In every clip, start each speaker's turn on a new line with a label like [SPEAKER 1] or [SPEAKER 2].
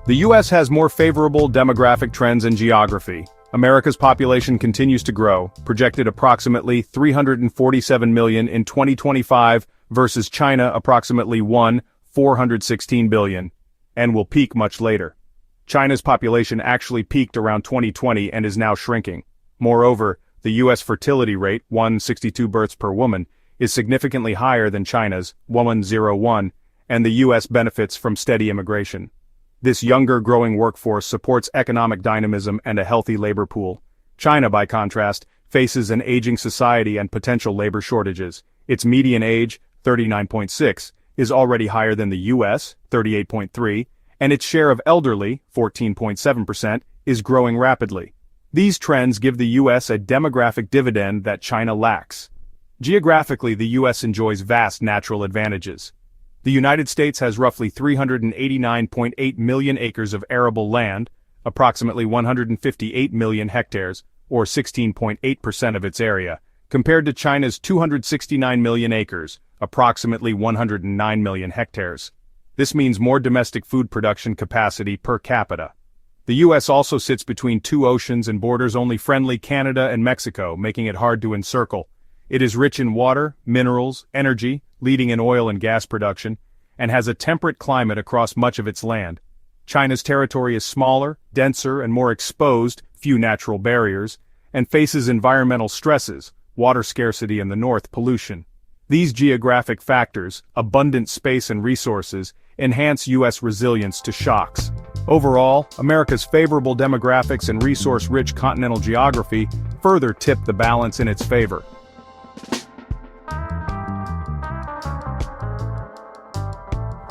[SPEAKER 1] The U.S. has more favorable demographic trends and geography. America's population continues to grow, projected approximately 347 million in 2025 versus China approximately 416 billion, and will peak much later. China's population actually peaked around 2020 and is now shrinking. Moreover, the U.S. fertility rate, 162 births per woman, is significantly higher than China's, 101, and the U.S. benefits from steady immigration. This younger growing workforce supports economic dynamism and a healthy labor pool. China, by contrast, faces an aging society and potential labor shortages. Its median age, 39.6, is already higher than the U.S., 38.3, and its share of elderly, 14.7%, is growing rapidly. These trends give the U.S. a demographic dividend that China lacks. Geographically, the U.S. enjoys vast natural advantages. The United States has roughly 389.8 million acres of arable land, approximately 158 million hectares, or 16.8% of its area, compared to China's 269 million acres, approximately 109 million hectares. This means more domestic food production capacity per capita. The U.S. also sits between two oceans and borders only friendly Canada and Mexico, making it hard to encircle. It is rich in water, minerals, energy, leading in oil and gas production, and has a temperate climate across much of its land. China's territory is smaller, denser, and more exposed, few natural barriers, and faces environmental stresses, water scarcity in the north, pollution. These geographic factors, abundant space and resources, enhance U.S. resilience to shocks. Overall, America's favorable demographics and resource-rich continental geography further tip the balance in its favor.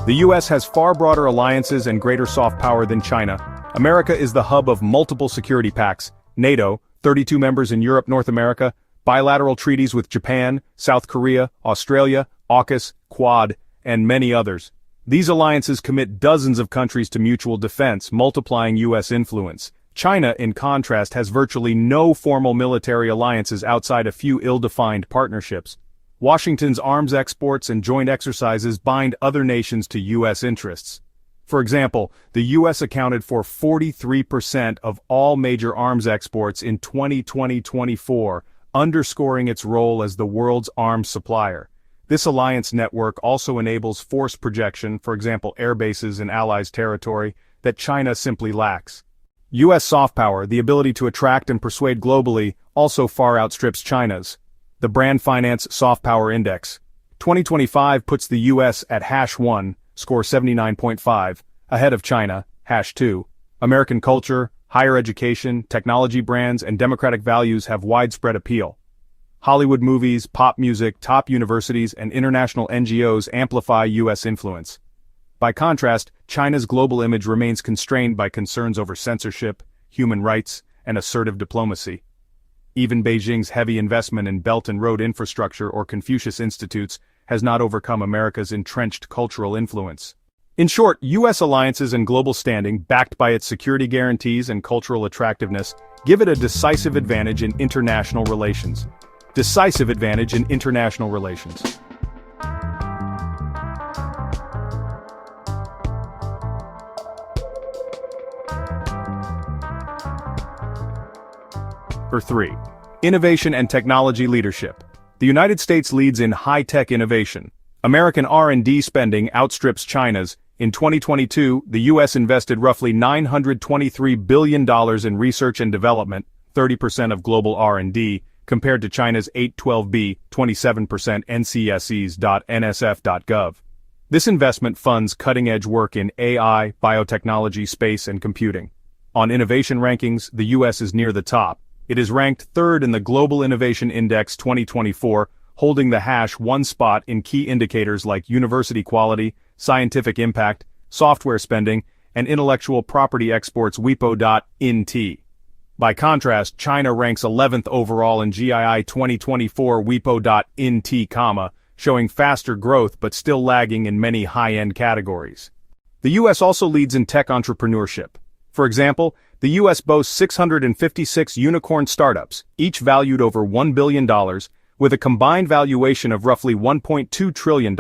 [SPEAKER 1] The U.S. has far broader alliances and greater soft power than China. America is the hub of multiple security pacts, NATO, 32 members in Europe, North America, bilateral treaties with Japan, South Korea, Australia, AUKUS, Quad, and many others. These alliances commit dozens of countries to mutual defense, multiplying U.S. influence. China, in contrast, has virtually no formal military alliances outside a few ill-defined partnerships. Washington's arms exports and joint exercises bind other nations to U.S. interests. For example, the U.S. accounted for 43% of all major arms exports in 2020-24, underscoring its role as the world's arms supplier. This alliance network also enables force projection, for example air bases in allies' territory, that China simply lacks. U.S. soft power, the ability to attract and persuade globally, also far outstrips China's. The Brand Finance Soft Power Index, 2025 puts the U.S. at #1, score 79.5, ahead of China, #2. American culture, higher education, technology brands, and democratic values have widespread appeal. Hollywood movies, pop music, top universities, and international NGOs amplify U.S. influence. By contrast, China's global image remains constrained by concerns over censorship, human rights, and assertive diplomacy. Even Beijing's heavy investment in Belt and Road infrastructure or Confucius Institutes has not overcome America's entrenched cultural influence. In short, U.S. alliances and global standing, backed by its security guarantees and cultural attractiveness, give it a decisive advantage in international relations. Decisive advantage in international relations. Number 3. Innovation and technology leadership. The United States leads in high-tech innovation. American R&D spending outstrips China's. In 2022, the U.S. invested roughly $923 billion in research and development, 30% of global R&D, compared to China's 812B, 27% NCSEs.nsf.gov. This investment funds cutting-edge work in AI, biotechnology, space, and computing. On innovation rankings, the U.S. is near the top. It is ranked third in the Global Innovation Index 2024, holding the #1 spot in key indicators like university quality, scientific impact, software spending, and intellectual property exports WIPO.INT. By contrast, China ranks 11th overall in GII 2024 WIPO.INT, showing faster growth but still lagging in many high-end categories. The U.S. also leads in tech entrepreneurship. For example, the U.S. boasts 656 unicorn startups, each valued over $1 billion, with a combined valuation of roughly $1.2 trillion,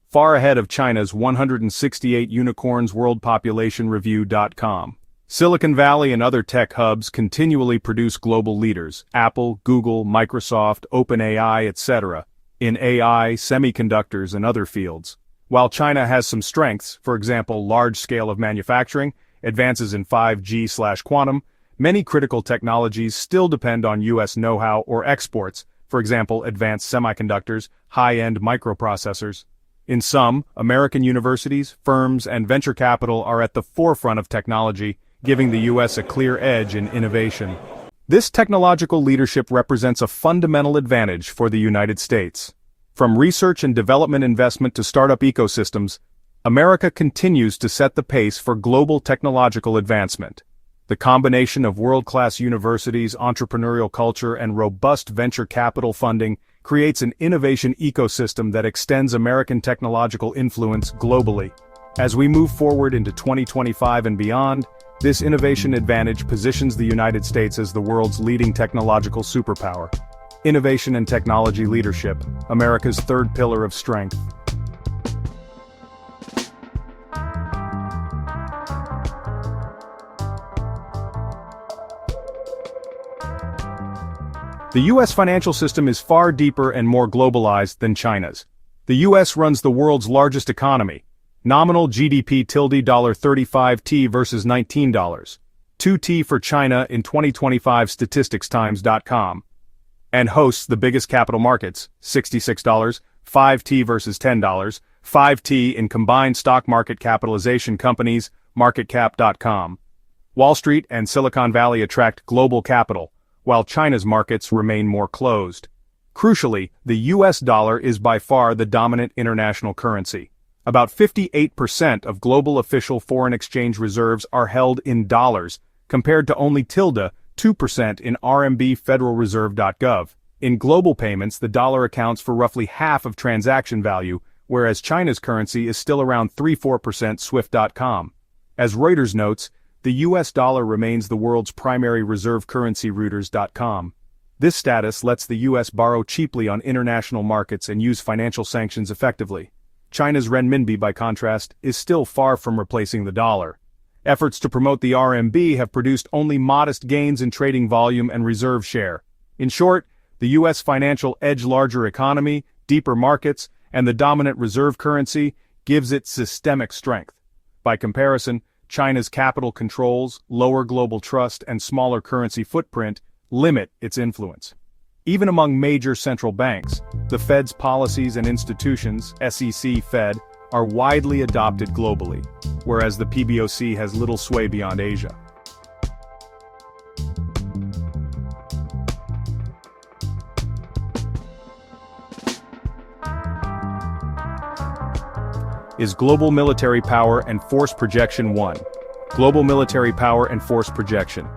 [SPEAKER 1] far ahead of China's 168 unicorns World Population Review.com. Silicon Valley and other tech hubs continually produce global leaders, Apple, Google, Microsoft, OpenAI, etc., in AI, semiconductors, and other fields. While China has some strengths, for example large scale of manufacturing, advances in 5G/quantum, many critical technologies still depend on U.S. know-how or exports, for example advanced semiconductors, high-end microprocessors. In sum, American universities, firms, and venture capital are at the forefront of technology, giving the U.S. a clear edge in innovation. This technological leadership represents a fundamental advantage for the United States. From research and development investment to startup ecosystems, America continues to set the pace for global technological advancement. The combination of world-class universities, entrepreneurial culture, and robust venture capital funding creates an innovation ecosystem that extends American technological influence globally. As we move forward into 2025 and beyond, this innovation advantage positions the United States as the world's leading technological superpower. Innovation and technology leadership, America's third pillar of strength. The U.S. financial system is far deeper and more globalized than China's. The U.S. runs the world's largest economy. Nominal GDP $35 versus $19. 2T for China in 2025 statisticstimes.com. And hosts the biggest capital markets, $66, 5T versus $10, 5T in combined stock market capitalization companies, marketcap.com. Wall Street and Silicon Valley attract global capital, while China's markets remain more closed. Crucially, the US dollar is by far the dominant international currency. About 58% of global official foreign exchange reserves are held in dollars, compared to only 2% in RMB federalreserve.gov. In global payments, the dollar accounts for roughly half of transaction value, whereas China's currency is still around 3-4% Swift.com. As Reuters notes, the US dollar remains the world's primary reserve currency Reuters.com. This status lets the US borrow cheaply on international markets and use financial sanctions effectively. China's renminbi, by contrast, is still far from replacing the dollar. Efforts to promote the RMB have produced only modest gains in trading volume and reserve share. In short, the US financial edge, larger economy, deeper markets, and the dominant reserve currency gives it systemic strength. By comparison, China's capital controls, lower global trust, and smaller currency footprint limit its influence. Even among major central banks, the Fed's policies and institutions, SEC, Fed, are widely adopted globally, whereas the PBOC has little sway beyond Asia. Is global military power and force projection one? Global military power and force projection.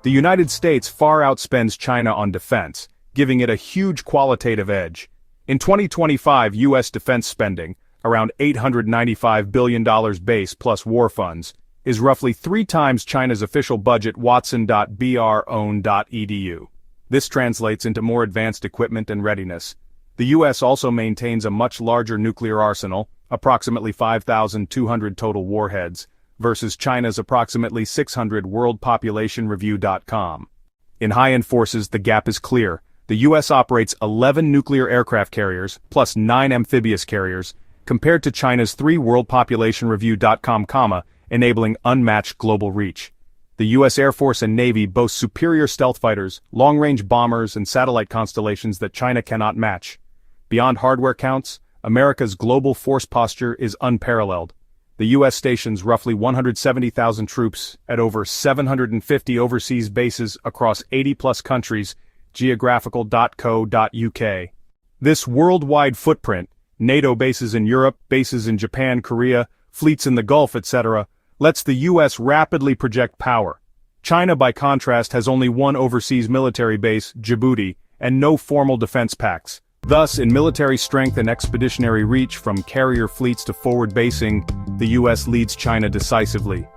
[SPEAKER 1] The United States far outspends China on defense, giving it a huge qualitative edge. In 2025, U.S. defense spending, around $895 billion base plus war funds, is roughly 3 times China's official budget watson.brown.edu. This translates into more advanced equipment and readiness. The U.S. also maintains a much larger nuclear arsenal, approximately 5,200 total warheads, versus China's approximately 600 World Population Review.com. In high-end forces, the gap is clear. The U.S. operates 11 nuclear aircraft carriers, plus 9 amphibious carriers, compared to China's 3 World Population Review.com, enabling unmatched global reach. The U.S. Air Force and Navy boast superior stealth fighters, long-range bombers, and satellite constellations that China cannot match. Beyond hardware counts, America's global force posture is unparalleled. The U.S. stations roughly 170,000 troops at over 750 overseas bases across 80-plus countries, geographical.co.uk. This worldwide footprint, NATO bases in Europe, bases in Japan, Korea, fleets in the Gulf, etc., lets the U.S. rapidly project power. China, by contrast, has only one overseas military base, Djibouti, and no formal defense pacts. Thus, in military strength and expeditionary reach, from carrier fleets to forward basing, the U.S. leads China decisively.